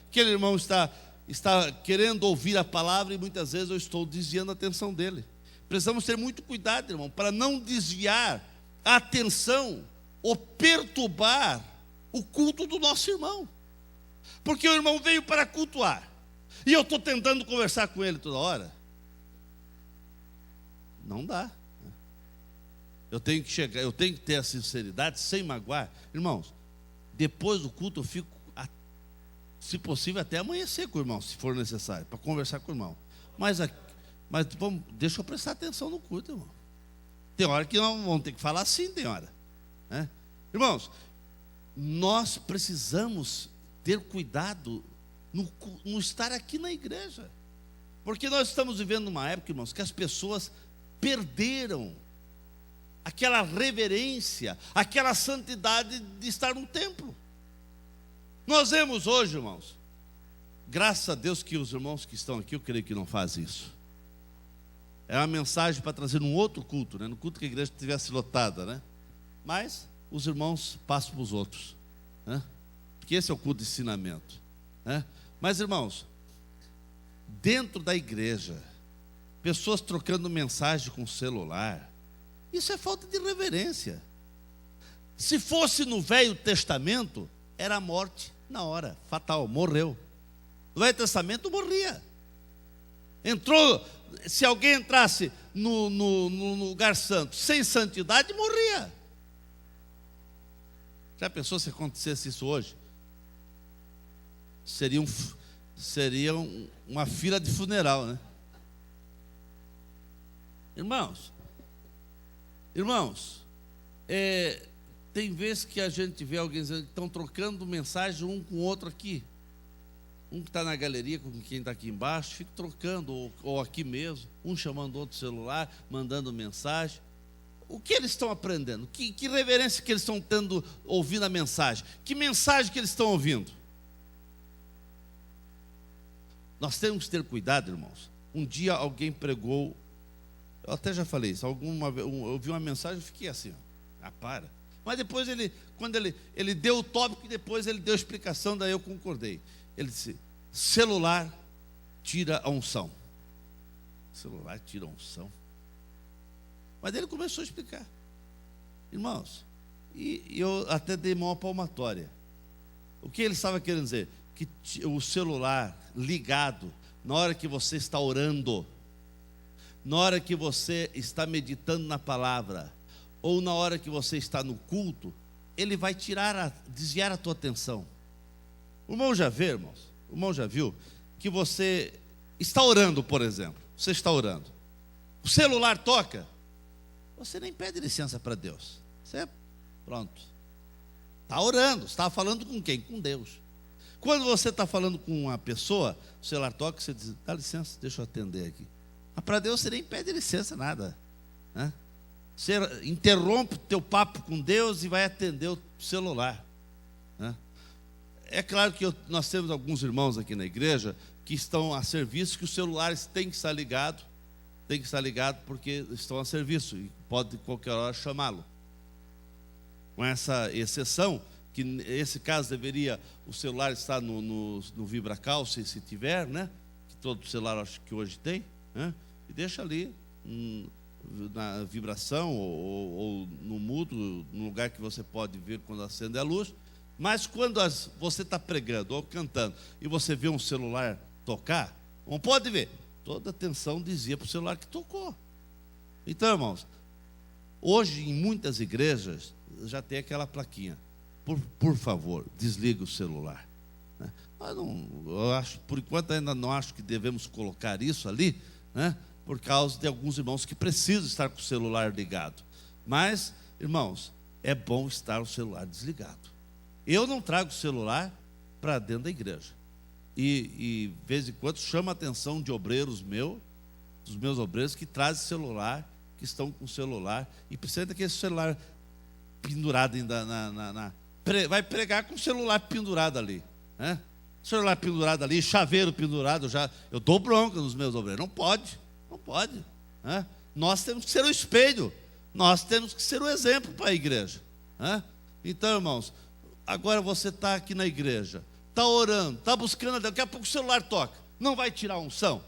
Aquele irmão está querendo ouvir a palavra e muitas vezes eu estou desviando a atenção dele. Precisamos ter muito cuidado, irmão, para não desviar a atenção ou perturbar o culto do nosso irmão. Porque o irmão veio para cultuar e eu estou tentando conversar com ele toda hora. Não dá. Eu tenho que ter a sinceridade sem magoar. Irmãos, depois do culto eu fico, se possível, até amanhecer com o irmão, se for necessário, para conversar com o irmão. Mas deixa eu prestar atenção no culto, irmão. Tem hora que nós vamos ter que falar assim, tem hora. Irmãos, nós precisamos ter cuidado no estar aqui na igreja. Porque nós estamos vivendo uma época, irmãos, que as pessoas perderam aquela reverência, aquela santidade de estar no templo. Nós vemos hoje, irmãos, graças a Deus que os irmãos que estão aqui, eu creio que não fazem isso. É uma mensagem para trazer num outro culto, no culto que a igreja estivesse lotada, Mas os irmãos passam para os outros, porque esse é o culto de ensinamento, Mas, irmãos, dentro da igreja, pessoas trocando mensagem com o celular, isso é falta de reverência. Se fosse no Velho Testamento, era a morte na hora, fatal, morreu. No Velho Testamento morria. Se alguém entrasse no lugar santo sem santidade, morria. Já pensou se acontecesse isso hoje? Seria uma fila de funeral, Irmãos, tem vezes que a gente vê alguém dizendo que estão trocando mensagem um com o outro aqui. Um que está na galeria com quem está aqui embaixo, fica trocando, ou aqui mesmo, um chamando outro celular, mandando mensagem. O que eles estão aprendendo? Que reverência que eles estão tendo ouvindo a mensagem? Que mensagem que eles estão ouvindo? Nós temos que ter cuidado, irmãos. Um dia alguém pregou, eu até já falei isso, eu ouvi uma mensagem e fiquei assim, para. Mas depois quando ele deu o tópico e depois ele deu a explicação, daí eu concordei. Ele disse, celular tira a unção. Celular tira a unção. Mas ele começou a explicar. Irmãos, e eu até dei maior palmatória. O que ele estava querendo dizer? Que o celular ligado, na hora que você está orando, na hora que você está meditando na palavra, ou na hora que você está no culto, ele vai desviar a tua atenção. O irmão já viu, irmãos? O irmão já viu que você está orando, por exemplo. Você está orando. O celular toca. Você nem pede licença para Deus. Pronto. Está orando. Está falando com quem? Com Deus. Quando você está falando com uma pessoa, o celular toca, você diz, dá licença, deixa eu atender aqui. Mas para Deus você nem pede licença, nada. Você interrompe o teu papo com Deus e vai atender o celular. É claro que nós temos alguns irmãos aqui na igreja que estão a serviço, que os celulares têm que estar ligados, porque estão a serviço e pode qualquer hora chamá-lo. Com essa exceção, que nesse caso deveria o celular estar no VibraCal, se tiver, que todo celular acho que hoje tem, e deixa ali na vibração ou no mudo, no lugar que você pode ver quando acende a luz. Mas quando você está pregando ou cantando e você vê um celular tocar, Não pode ver. Toda a atenção dizia para o celular que tocou. Então, irmãos, hoje em muitas igrejas já tem aquela plaquinha: por favor, desliga o celular. Mas não, eu acho, por enquanto ainda não acho que devemos colocar isso ali, né? Por causa de alguns irmãos que precisam estar com o celular ligado. Mas, irmãos, é bom estar o celular desligado. Eu não trago o celular para dentro da igreja. E de vez em quando chama a atenção de obreiros dos meus obreiros, que trazem celular, que estão com o celular, e precisa daquele celular pendurado ainda vai pregar com o celular pendurado ali, né? Celular pendurado ali, chaveiro pendurado, eu dou bronca nos meus obreiros. Não pode, né? Nós temos que ser o espelho, nós temos que ser o exemplo para a igreja, né? Então, irmãos, agora você está aqui na igreja, está orando, está buscando a Deus, daqui a pouco o celular toca, não vai tirar a unção?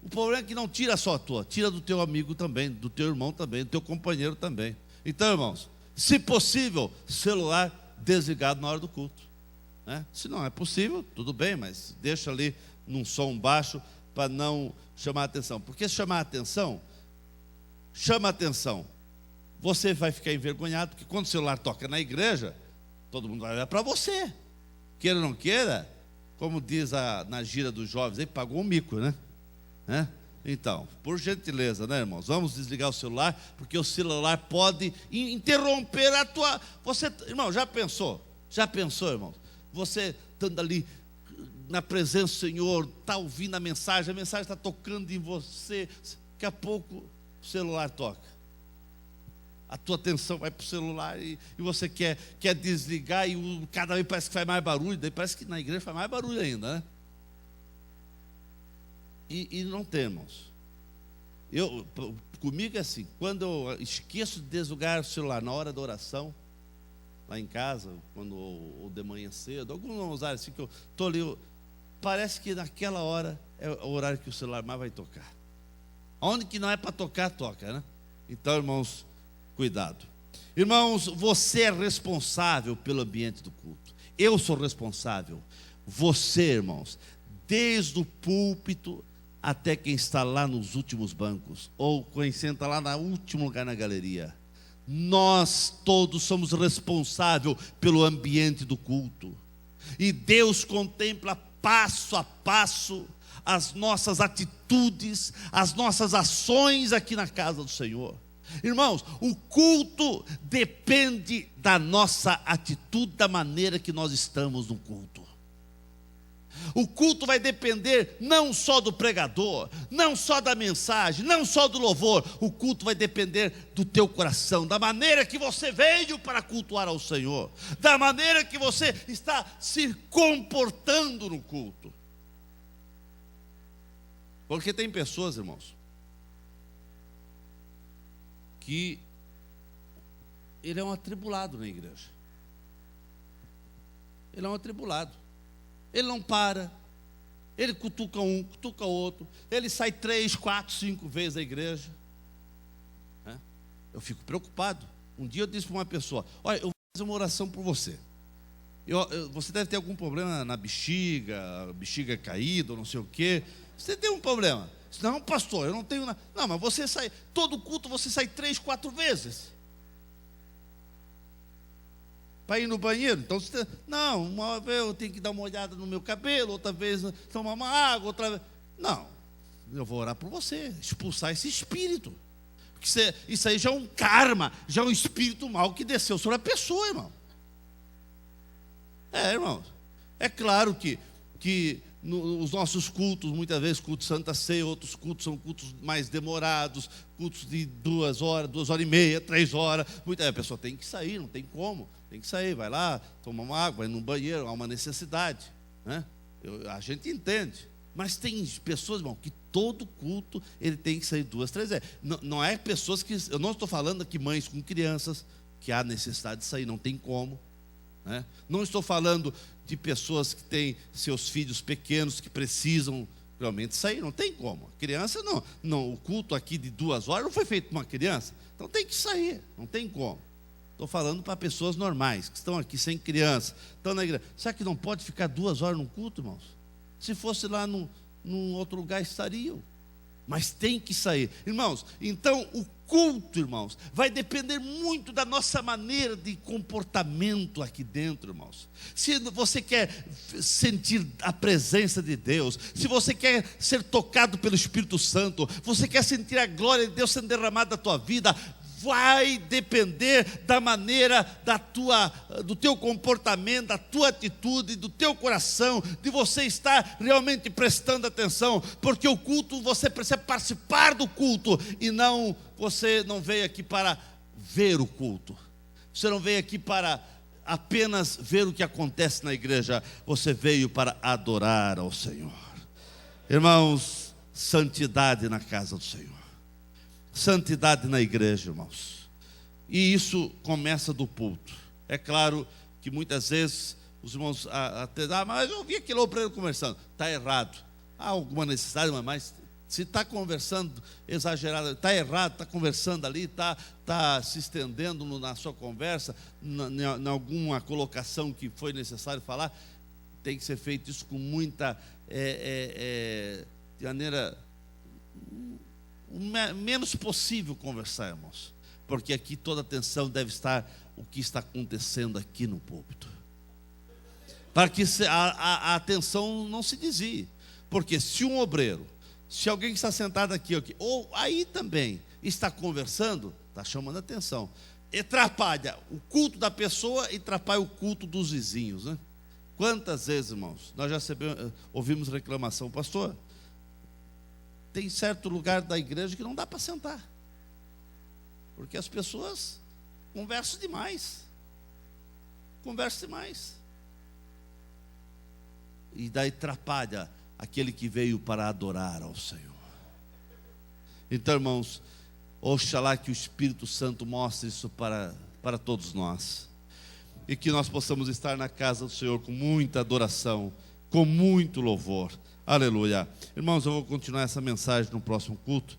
O problema é que não tira só a tua, tira do teu amigo também, do teu irmão também, do teu companheiro também. Então, irmãos, se possível, celular desligado na hora do culto, né? Se não é possível, tudo bem, mas deixa ali num som baixo para não chamar a atenção. Porque se chamar a atenção, chama a atenção, você vai ficar envergonhado, porque quando o celular toca na igreja, todo mundo vai olhar para você, queira ou não queira, como diz na gíria dos jovens, ele pagou um mico, né? Então, por gentileza, né, irmãos, vamos desligar o celular, porque o celular pode interromper a tua... Irmão, já pensou, irmão? Você estando ali na presença do Senhor, está ouvindo a mensagem está tocando em você, daqui a pouco o celular toca, a tua atenção vai para o celular e você quer desligar, e cada vez parece que faz mais barulho, daí parece que na igreja faz mais barulho ainda, né? E não temos. Comigo é assim, quando eu esqueço de desligar o celular na hora da oração, lá em casa, ou de manhã cedo, alguns horários assim que eu estou ali, parece que naquela hora é o horário que o celular mais vai tocar. Onde que não é para tocar, toca, né? Então, irmãos, cuidado. Irmãos, você é responsável pelo ambiente do culto. Eu sou responsável. Você, irmãos, desde o púlpito até quem está lá nos últimos bancos, ou quem senta lá no último lugar na galeria, nós todos somos responsáveis pelo ambiente do culto. E Deus contempla passo a passo as nossas atitudes, as nossas ações aqui na casa do Senhor. Irmãos, o culto depende da nossa atitude, da maneira que nós estamos no culto. O culto vai depender não só do pregador, não só da mensagem, não só do louvor. O culto vai depender do teu coração, da maneira que você veio para cultuar ao Senhor, da maneira que você está se comportando no culto. Porque tem pessoas, irmãos, que ele é um atribulado na igreja. Ele é um atribulado. Ele não para, ele cutuca um, cutuca outro, ele sai 3, 4, 5 vezes da igreja. Eu fico preocupado. Um dia eu disse para uma pessoa: olha, eu vou fazer uma oração por você. Você deve ter algum problema na bexiga caída, ou não sei o quê. Você tem um problema? Não, pastor, eu não tenho nada. Não, mas você sai, todo culto você sai 3, 4 vezes para ir no banheiro. Então você, não, uma vez eu tenho que dar uma olhada no meu cabelo, outra vez tomar uma água, outra vez. Não, eu vou orar por você, expulsar esse espírito. Porque isso aí já é um karma, já é um espírito mau que desceu sobre a pessoa, irmão. Irmão, é claro que os nossos cultos, muitas vezes culto Santa Ceia, outros cultos são cultos mais demorados, cultos de 2 horas, 2 horas e meia, 3 horas. A pessoa tem que sair, não tem como, tem que sair, vai lá, toma uma água, vai no banheiro, há uma necessidade, né? A gente entende, mas tem pessoas, irmão, que todo culto ele tem que sair 2, 3 vezes. Não é pessoas que, eu não estou falando aqui mães com crianças, que há necessidade de sair, não tem como, né? Não estou falando de pessoas que têm seus filhos pequenos que precisam realmente sair, não tem como. A criança não, o culto aqui de 2 horas não foi feito para uma criança, então tem que sair, não tem como. Estou falando para pessoas normais, que estão aqui sem criança, estão na igreja. Será que não pode ficar 2 horas no culto, irmãos? Se fosse lá num outro lugar estariam. Mas tem que sair. Irmãos, então o culto, irmãos, vai depender muito da nossa maneira de comportamento aqui dentro, irmãos. Se você quer sentir a presença de Deus, se você quer ser tocado pelo Espírito Santo, você quer sentir a glória de Deus sendo derramada na tua vida, vai depender da maneira do teu comportamento, da tua atitude, do teu coração, de você estar realmente prestando atenção, porque o culto, você precisa participar do culto, e você não veio aqui para ver o culto, você não veio aqui para apenas ver o que acontece na igreja, você veio para adorar ao Senhor. Irmãos, santidade na casa do Senhor, santidade na igreja, irmãos. E isso começa do púlpito. É claro que muitas vezes os irmãos até mas eu ouvi aquele obreiro conversando. Está errado. Há alguma necessidade, mas se está conversando exagerado, está errado, está conversando ali, está se estendendo na sua conversa, em alguma colocação que foi necessário falar, tem que ser feito isso com muita de maneira menos possível conversar, irmãos, porque aqui toda a atenção deve estar o que está acontecendo aqui no púlpito, para que a atenção não se desvie, porque se um obreiro, se alguém que está sentado aqui, ou aí também está conversando, está chamando a atenção, atrapalha o culto da pessoa e atrapalha o culto dos vizinhos, né? Quantas vezes, irmãos, nós já ouvimos reclamação, pastor, tem certo lugar da igreja que não dá para sentar, porque as pessoas conversam demais, e daí atrapalha aquele que veio para adorar ao Senhor. Então, irmãos, oxalá que o Espírito Santo mostre isso para todos nós, e que nós possamos estar na casa do Senhor com muita adoração, com muito louvor. Aleluia. Irmãos, eu vou continuar essa mensagem no próximo culto,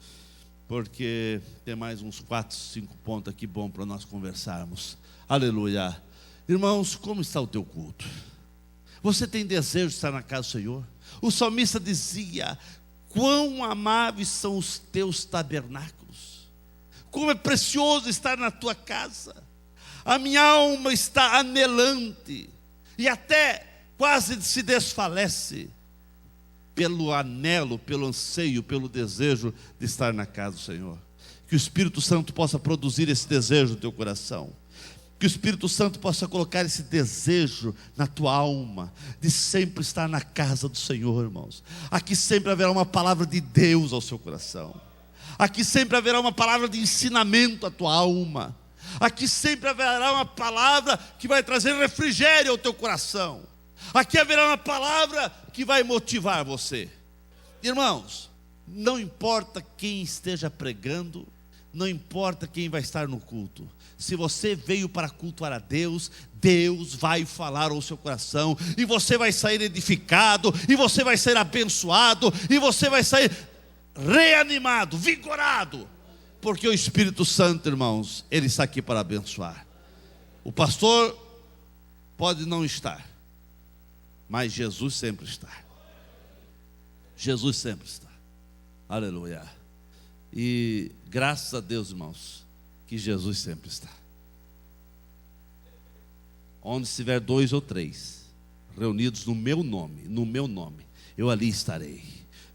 porque tem mais uns 4, 5 pontos aqui bom para nós conversarmos. Aleluia. Irmãos, como está o teu culto? Você tem desejo de estar na casa do Senhor? O salmista dizia: quão amáveis são os teus tabernáculos, como é precioso estar na tua casa. A minha alma está anelante, e até quase se desfalece, pelo anelo, pelo anseio, pelo desejo de estar na casa do Senhor. Que o Espírito Santo possa produzir esse desejo no teu coração, que o Espírito Santo possa colocar esse desejo na tua alma, de sempre estar na casa do Senhor, irmãos. Aqui sempre haverá uma palavra de Deus ao seu coração, aqui sempre haverá uma palavra de ensinamento à tua alma, aqui sempre haverá uma palavra que vai trazer refrigério ao teu coração, aqui haverá uma palavra que vai motivar você. Irmãos, não importa quem esteja pregando, não importa quem vai estar no culto, se você veio para cultuar a Deus, Deus vai falar ao seu coração, e você vai sair edificado, e você vai sair abençoado, e você vai sair reanimado, vigorado, porque o Espírito Santo, irmãos, Ele está aqui para abençoar. O pastor pode não estar, mas Jesus sempre está. Jesus sempre está. Aleluia. E graças a Deus, irmãos, que Jesus sempre está. Onde estiver 2 ou 3 reunidos no meu nome, eu ali estarei.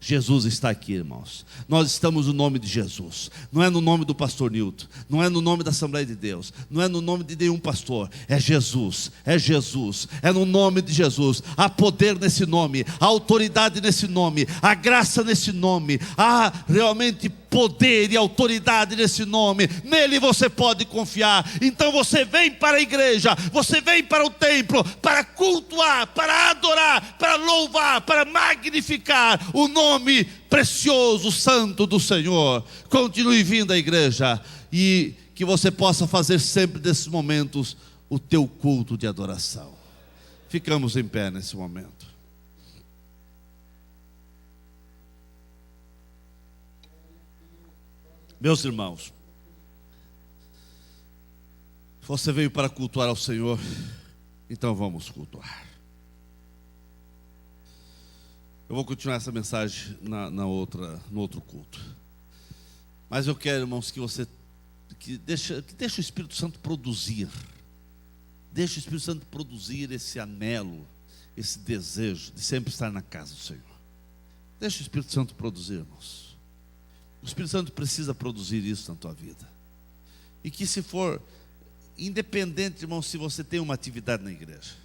Jesus está aqui, irmãos. Nós estamos no nome de Jesus. Não é no nome do pastor Nilton, não é no nome da Assembleia de Deus, não é no nome de nenhum pastor. É Jesus, é Jesus, é no nome de Jesus. Há poder nesse nome, há autoridade nesse nome, há graça nesse nome, há realmente poder e autoridade nesse nome. Nele você pode confiar. Então você vem para a igreja, você vem para o templo para cultuar, para adorar, para louvar, para magnificar o nome precioso, santo do Senhor. Continue vindo à igreja, e que você possa fazer sempre desses momentos o teu culto de adoração. Ficamos em pé nesse momento. Meus irmãos, você veio para cultuar ao Senhor, então vamos cultuar. Eu vou continuar essa mensagem no outro culto. Mas eu quero, irmãos, que deixa o Espírito Santo produzir. Deixa o Espírito Santo produzir esse anelo, esse desejo de sempre estar na casa do Senhor. Deixa o Espírito Santo produzir, irmãos. O Espírito Santo precisa produzir isso na tua vida. E que se for, independente, irmão, se você tem uma atividade na igreja,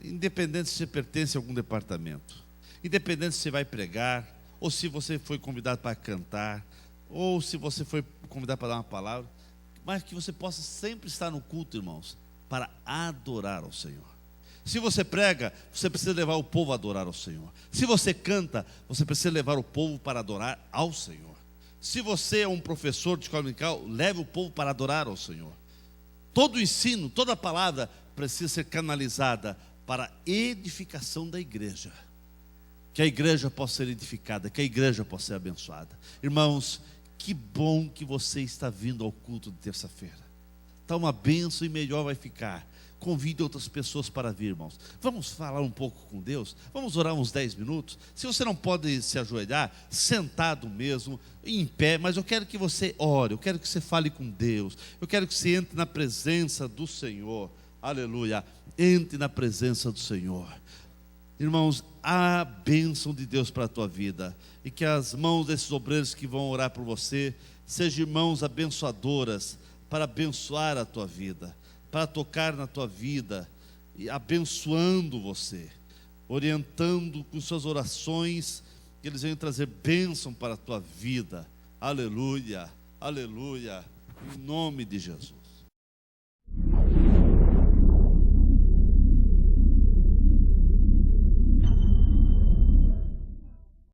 independente se você pertence a algum departamento, independente se você vai pregar, ou se você foi convidado para cantar, ou se você foi convidado para dar uma palavra, mas que você possa sempre estar no culto, irmãos, para adorar ao Senhor. Se você prega, você precisa levar o povo a adorar ao Senhor. Se você canta, você precisa levar o povo para adorar ao Senhor. Se você é um professor de escola dominical, leve o povo para adorar ao Senhor. Todo o ensino, toda a palavra precisa ser canalizada para a edificação da igreja. Que a igreja possa ser edificada, que a igreja possa ser abençoada. Irmãos, que bom que você está vindo ao culto de terça-feira. Está uma bênção e melhor vai ficar. Convide outras pessoas para vir, irmãos. Vamos falar um pouco com Deus? Vamos orar uns 10 minutos? Se você não pode se ajoelhar, sentado mesmo, em pé, mas eu quero que você ore, eu quero que você fale com Deus, eu quero que você entre na presença do Senhor. Aleluia, entre na presença do Senhor. Irmãos, a bênção de Deus para a tua vida, e que as mãos desses obreiros que vão orar por você, sejam mãos abençoadoras, para abençoar a tua vida, para tocar na tua vida, e abençoando você, orientando com suas orações, que eles venham trazer bênção para a tua vida. Aleluia, aleluia, em nome de Jesus.